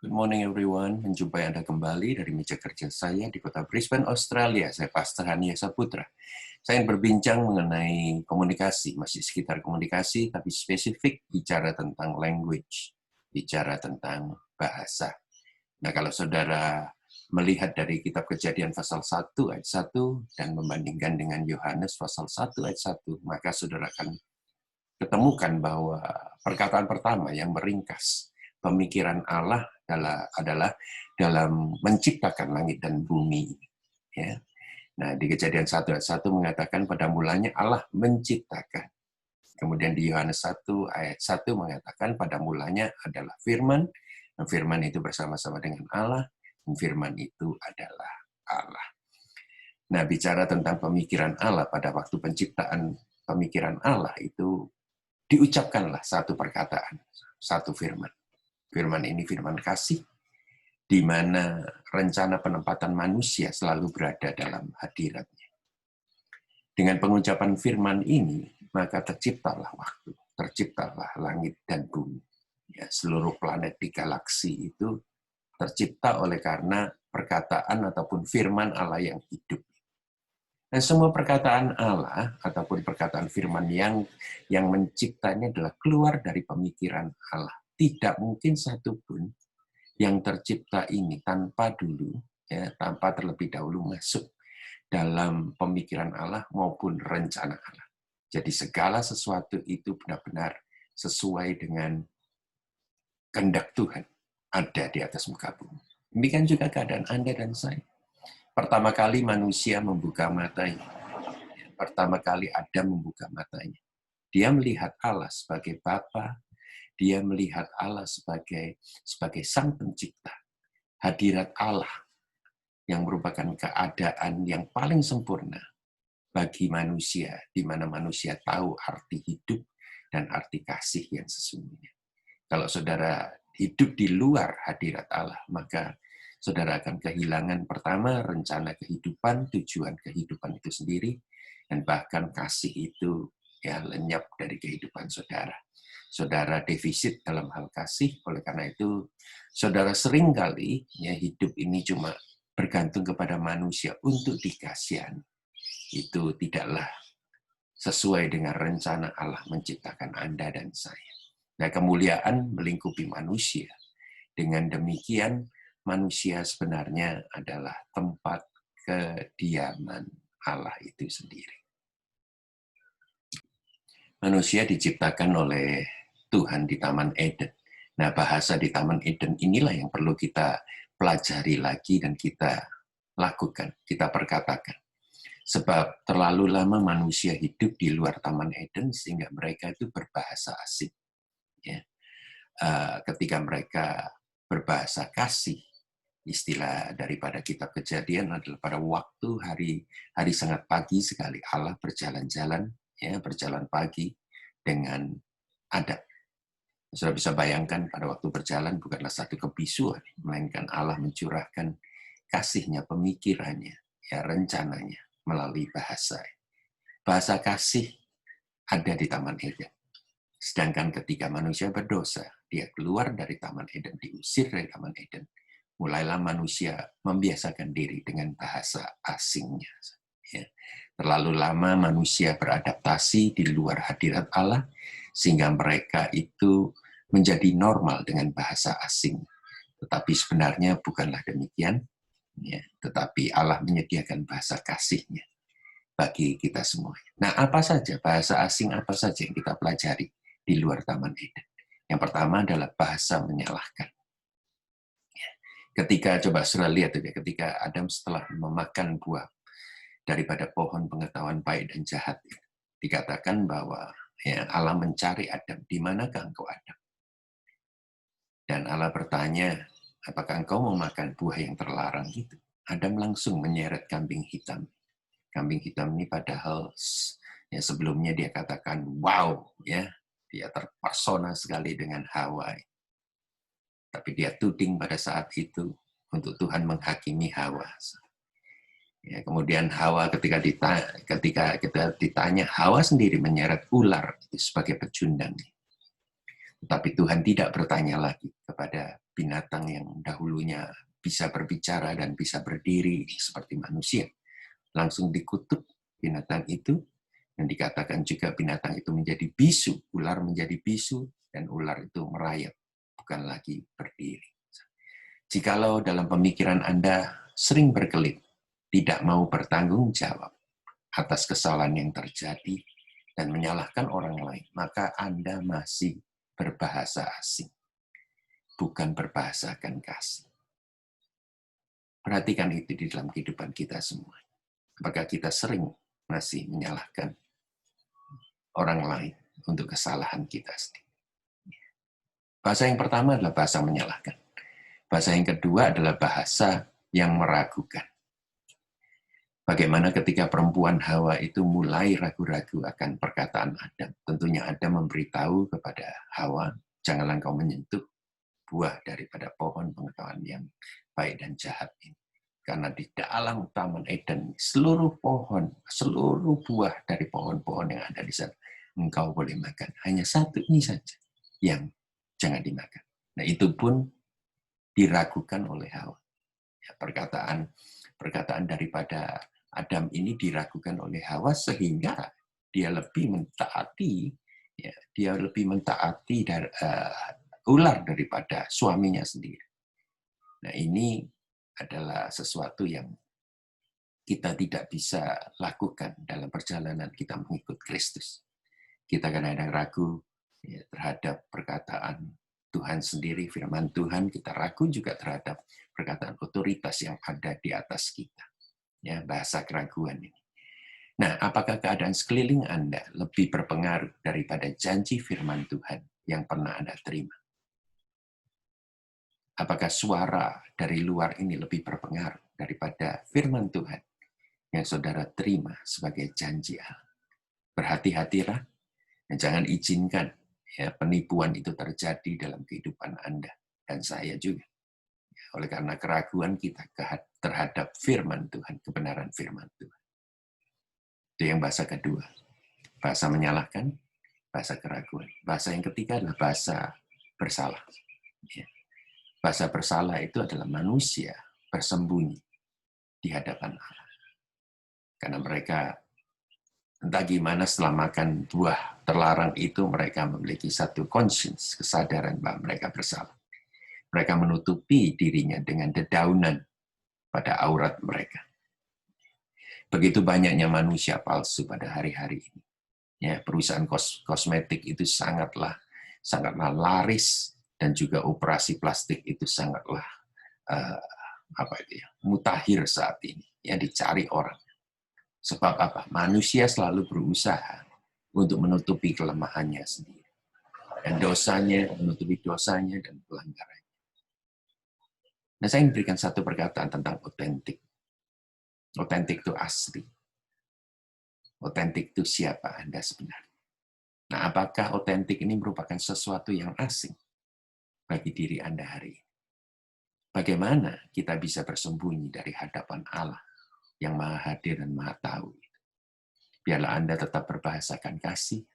Good morning everyone, menjumpai Anda kembali dari meja kerja saya di kota Brisbane, Australia. Saya Pastor Hania Saputra. Saya ingin berbincang mengenai komunikasi, masih sekitar komunikasi, tapi spesifik bicara tentang language, bicara tentang bahasa. Nah, kalau saudara melihat dari kitab Kejadian pasal 1 ayat 1 dan membandingkan dengan Yohanes pasal 1 ayat 1, maka saudara akan ketemukan bahwa perkataan pertama yang meringkas pemikiran Allah adalah dalam menciptakan langit dan bumi. Ya. Nah, di Kejadian 1 ayat 1 mengatakan pada mulanya Allah menciptakan. Kemudian di Yohanes 1 ayat 1 mengatakan pada mulanya adalah firman, dan firman itu bersama-sama dengan Allah, dan firman itu adalah Allah. Nah, bicara tentang pemikiran Allah pada waktu penciptaan pemikiran Allah itu diucapkanlah satu perkataan, satu firman. Firman ini firman kasih, di mana rencana penempatan manusia selalu berada dalam hadiratnya. Dengan pengucapan firman ini, maka terciptalah waktu, terciptalah langit dan bumi. Ya, seluruh planet di galaksi itu tercipta oleh karena perkataan ataupun firman Allah yang hidup. Dan semua perkataan Allah ataupun perkataan firman yang menciptanya adalah keluar dari pemikiran Allah. Tidak mungkin satupun yang tercipta ini tanpa terlebih dahulu masuk dalam pemikiran Allah maupun rencana Allah. Jadi segala sesuatu itu benar-benar sesuai dengan kehendak Tuhan ada di atas muka bumi. Demikian juga keadaan Anda dan saya. Pertama kali manusia membuka matanya. Pertama kali Adam membuka matanya. Dia melihat Allah sebagai Bapa. Dia melihat Allah sebagai Sang Pencipta. Hadirat Allah yang merupakan keadaan yang paling sempurna bagi manusia, di mana manusia tahu arti hidup dan arti kasih yang sesungguhnya. Kalau saudara hidup di luar hadirat Allah, maka saudara akan kehilangan pertama rencana kehidupan, tujuan kehidupan itu sendiri, dan bahkan kasih itu lenyap dari kehidupan saudara. Saudara defisit dalam hal kasih, oleh karena itu saudara seringkali hidup ini cuma bergantung kepada manusia untuk dikasihani. Itu tidaklah sesuai dengan rencana Allah menciptakan Anda dan saya. Nah, kemuliaan melingkupi manusia. Dengan demikian, manusia sebenarnya adalah tempat kediaman Allah itu sendiri. Manusia diciptakan oleh Tuhan di Taman Eden. Nah, bahasa di Taman Eden inilah yang perlu kita pelajari lagi dan kita lakukan, kita perkatakan. Sebab terlalu lama manusia hidup di luar Taman Eden sehingga mereka itu berbahasa asing. Ya. Ketika mereka berbahasa kasih, istilah daripada kitab Kejadian adalah pada waktu hari sangat pagi sekali Allah berjalan-jalan, berjalan pagi dengan Adam. Sudah bisa bayangkan pada waktu berjalan bukanlah satu kebisuan, melainkan Allah mencurahkan kasihnya, pemikirannya, rencananya melalui bahasa. Bahasa kasih ada di Taman Eden. Sedangkan ketika manusia berdosa, dia keluar dari Taman Eden, diusir dari Taman Eden. Mulailah manusia membiasakan diri dengan bahasa asingnya. Terlalu lama manusia beradaptasi di luar hadirat Allah, sehingga mereka itu menjadi normal dengan bahasa asing. Tetapi sebenarnya bukanlah demikian, tetapi Allah menyediakan bahasa kasih-Nya bagi kita semua. Nah, apa saja bahasa asing apa saja yang kita pelajari di luar Taman Eden? Yang pertama adalah bahasa menyalahkan. Ketika coba saudara lihat ketika Adam setelah memakan buah daripada pohon pengetahuan baik dan jahat, dikatakan bahwa Allah mencari Adam, di manakah engkau Adam? Dan Allah bertanya, apakah engkau mau makan buah yang terlarang itu? Adam langsung menyeret kambing hitam. Kambing hitam ini padahal sebelumnya dia katakan, wow, dia terpersona sekali dengan Hawa. Tapi dia tuding pada saat itu untuk Tuhan menghakimi Hawa. Kemudian Hawa ketika ditanya, Hawa sendiri menyeret ular sebagai pecundang. Tetapi Tuhan tidak bertanya lagi kepada binatang yang dahulunya bisa berbicara dan bisa berdiri seperti manusia. Langsung dikutuk binatang itu, dan dikatakan juga binatang itu menjadi bisu, ular menjadi bisu, dan ular itu merayap, bukan lagi berdiri. Jikalau dalam pemikiran Anda sering berkelit, tidak mau bertanggung jawab atas kesalahan yang terjadi, dan menyalahkan orang lain, maka Anda masih berbahasa asing, bukan berbahasakan kasih. Perhatikan itu di dalam kehidupan kita semua. Apakah kita sering masih menyalahkan orang lain untuk kesalahan kita sendiri? Bahasa yang pertama adalah bahasa menyalahkan. Bahasa yang kedua adalah bahasa yang meragukan. Bagaimana ketika perempuan Hawa itu mulai ragu-ragu akan perkataan Adam. Tentunya Adam memberitahu kepada Hawa, janganlah kau menyentuh buah daripada pohon pengetahuan yang baik dan jahat ini. Karena di dalam Taman Eden, seluruh pohon, seluruh buah dari pohon-pohon yang ada di sana, engkau boleh makan. Hanya satu ini saja yang jangan dimakan. Nah, itu pun diragukan oleh Hawa. Ya, perkataan daripada Adam ini diragukan oleh Hawa sehingga dia lebih mentaati, ya, dia lebih mentaati ular daripada suaminya sendiri. Nah, ini adalah sesuatu yang kita tidak bisa lakukan dalam perjalanan kita mengikut Kristus. Kita kadang-kadang ragu ya, terhadap perkataan Tuhan sendiri, firman Tuhan, kita ragu juga terhadap perkataan otoritas yang ada di atas kita. Ya, bahasa keraguan ini. Nah, apakah keadaan sekeliling Anda lebih berpengaruh daripada janji firman Tuhan yang pernah Anda terima? Apakah suara dari luar ini lebih berpengaruh daripada firman Tuhan yang saudara terima sebagai janji Allah? Berhati-hatilah dan jangan izinkan ya, penipuan itu terjadi dalam kehidupan Anda dan saya juga. Oleh karena keraguan kita terhadap firman Tuhan, kebenaran firman Tuhan. Itu yang bahasa kedua. Bahasa menyalahkan, bahasa keraguan. Bahasa yang ketiga adalah bahasa bersalah. Ya. Bahasa bersalah itu adalah manusia bersembunyi di hadapan Allah. Karena mereka entah gimana setelah makan buah terlarang itu, mereka memiliki satu conscience, kesadaran bahwa mereka bersalah. Mereka menutupi dirinya dengan dedaunan pada aurat mereka. Begitu banyaknya manusia palsu pada hari-hari ini. Ya, perusahaan kosmetik itu sangatlah laris, dan juga operasi plastik itu sangatlah mutakhir saat ini. Ya, dicari orang. Sebab apa? Manusia selalu berusaha untuk menutupi kelemahannya sendiri. Dan menutupi dosanya dan pelanggarannya. Nah, saya memberikan satu perkataan tentang otentik. Otentik itu asli. Otentik itu siapa Anda sebenarnya. Nah, apakah otentik ini merupakan sesuatu yang asing bagi diri Anda hari ini? Bagaimana kita bisa bersembunyi dari hadapan Allah yang Maha Hadir dan Maha Tahu? Biarlah Anda tetap berbahasakan kasih,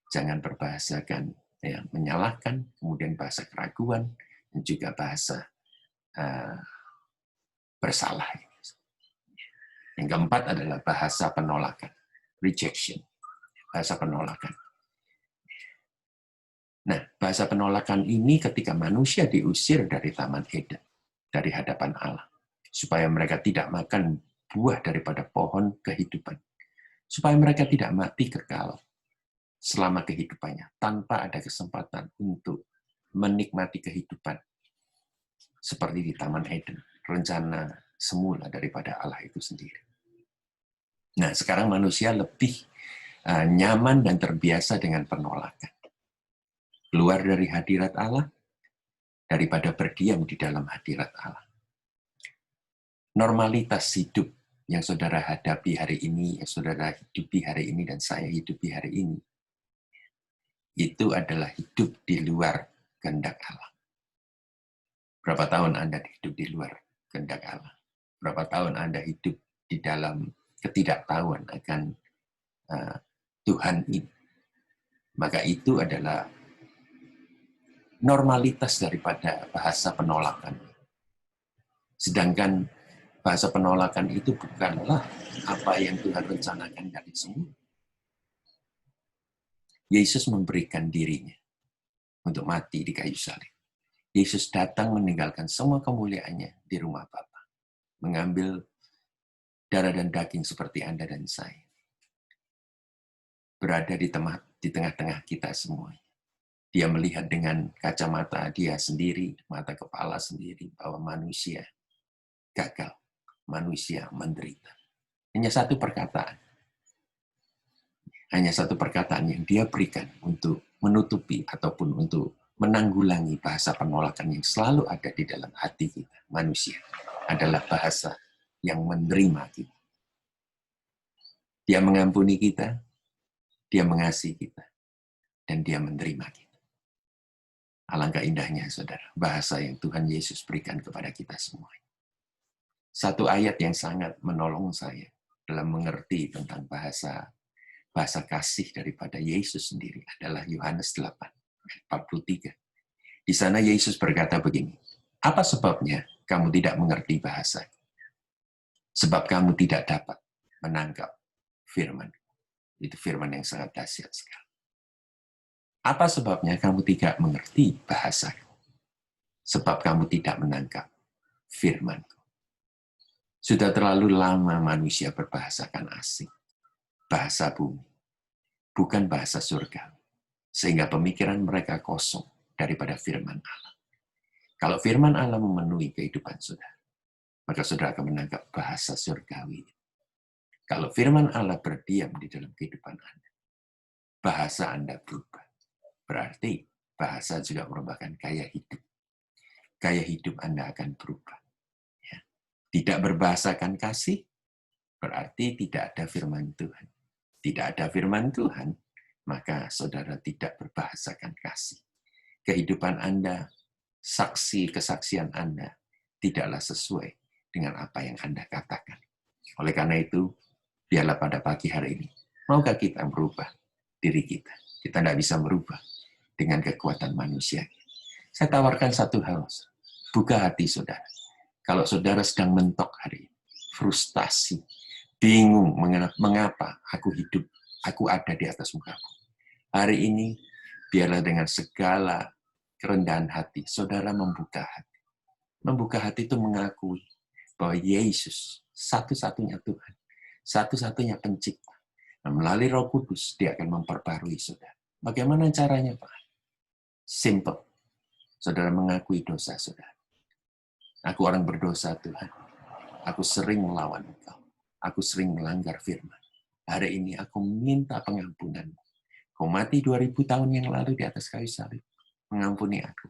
jangan berbahasakan menyalahkan, kemudian bahasa keraguan, dan juga bahasa bersalah. Yang keempat adalah bahasa penolakan, rejection, bahasa penolakan. Nah, bahasa penolakan ini ketika manusia diusir dari Taman Eden, dari hadapan Allah, supaya mereka tidak makan buah daripada pohon kehidupan, supaya mereka tidak mati kekal selama kehidupannya, tanpa ada kesempatan untuk menikmati kehidupan seperti di Taman Eden, rencana semula daripada Allah itu sendiri. Nah, sekarang manusia lebih nyaman dan terbiasa dengan penolakan. Keluar dari hadirat Allah, daripada berdiam di dalam hadirat Allah. Normalitas hidup yang saudara hadapi hari ini, yang saudara hidupi hari ini, dan saya hidupi hari ini, itu adalah hidup di luar kehendak Allah. Berapa tahun Anda hidup di luar kehendak Allah? Berapa tahun Anda hidup di dalam ketidaktahuan akan Tuhan ini? Maka itu adalah normalitas daripada bahasa penolakan. Sedangkan bahasa penolakan itu bukanlah apa yang Tuhan rencanakan dari semula. Yesus memberikan dirinya untuk mati di kayu salib. Yesus datang meninggalkan semua kemuliaannya di rumah Bapa, mengambil darah dan daging seperti Anda dan saya, berada di tengah-tengah kita semua. Dia melihat dengan kacamata dia sendiri, mata kepala sendiri, bahwa manusia gagal, manusia menderita. Hanya satu perkataan yang dia berikan untuk menutupi ataupun untuk menanggulangi bahasa penolakan yang selalu ada di dalam hati kita, manusia, adalah bahasa yang menerima kita. Dia mengampuni kita, dia mengasihi kita, dan dia menerima kita. Alangkah indahnya, saudara, bahasa yang Tuhan Yesus berikan kepada kita semua. Satu ayat yang sangat menolong saya dalam mengerti tentang bahasa kasih daripada Yesus sendiri adalah Yohanes 8, 43. Di sana Yesus berkata begini, "Apa sebabnya kamu tidak mengerti bahasa? Sebab kamu tidak dapat menangkap firman." Itu firman yang sangat dahsyat sekali. Apa sebabnya kamu tidak mengerti bahasaku? Sebab kamu tidak menangkap firman-Ku. Sudah terlalu lama manusia berbahasakan asing, bahasa bumi, bukan bahasa surga, sehingga pemikiran mereka kosong daripada firman Allah. Kalau firman Allah memenuhi kehidupan saudara, maka saudara akan menangkap bahasa surgawi. Kalau firman Allah berdiam di dalam kehidupan Anda, bahasa Anda berubah. Berarti bahasa juga merupakan gaya hidup. Gaya hidup Anda akan berubah. Ya. Tidak berbahasakan kasih, berarti tidak ada firman Tuhan. Tidak ada firman Tuhan, maka saudara tidak berbahasakan kasih. Kehidupan Anda, kesaksian Anda, tidaklah sesuai dengan apa yang Anda katakan. Oleh karena itu, biarlah pada pagi hari ini, maukah kita merubah diri kita? Kita tidak bisa merubah dengan kekuatan manusia. Saya tawarkan satu hal, buka hati saudara. Kalau saudara sedang mentok hari ini, frustasi, bingung mengapa aku ada di atas muka bumi. Hari ini, biarlah dengan segala kerendahan hati, saudara membuka hati. Membuka hati itu mengakui bahwa Yesus satu-satunya Tuhan, satu-satunya pencipta. Dan melalui Roh Kudus, dia akan memperbarui saudara. Bagaimana caranya, Pak? Simple. Saudara mengakui dosa saudara. Aku orang berdosa, Tuhan. Aku sering melawan Engkau. Aku sering melanggar firman. Hari ini aku minta pengampunan-Mu. Kau mati 2000 tahun yang lalu di atas kayu salib. Mengampuni aku.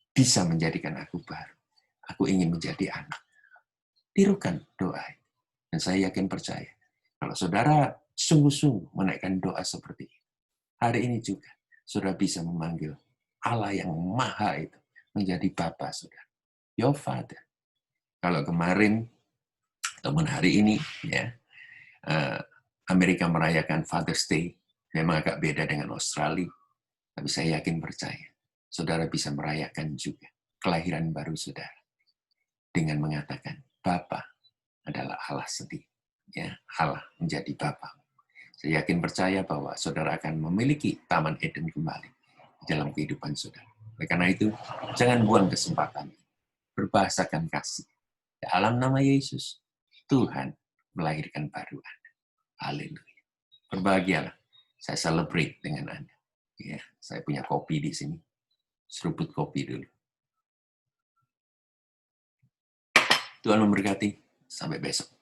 Bisa menjadikan aku baru. Aku ingin menjadi anak. Tirukan doa. Dan saya yakin percaya. Kalau saudara sungguh-sungguh menaikkan doa seperti ini, hari ini juga saudara bisa memanggil Allah yang maha itu menjadi Bapa saudara. Your Father. Kalau kemarin ataupun hari ini, ya, Amerika merayakan Father's Day, memang agak beda dengan Australia, tapi saya yakin percaya, saudara bisa merayakan juga kelahiran baru saudara dengan mengatakan, Bapa adalah Allah sendiri. Ya, Allah menjadi Bapa. Saya yakin percaya bahwa saudara akan memiliki Taman Eden kembali dalam kehidupan saudara. Oleh karena itu, jangan buang kesempatan. Berbahasakan kasih. Dalam nama Yesus, Tuhan melahirkan baru Anda. Haleluya. Berbahagialah. Saya celebrate dengan Anda. Ya, saya punya kopi di sini. Seruput kopi dulu. Tuhan memberkati. Sampai besok.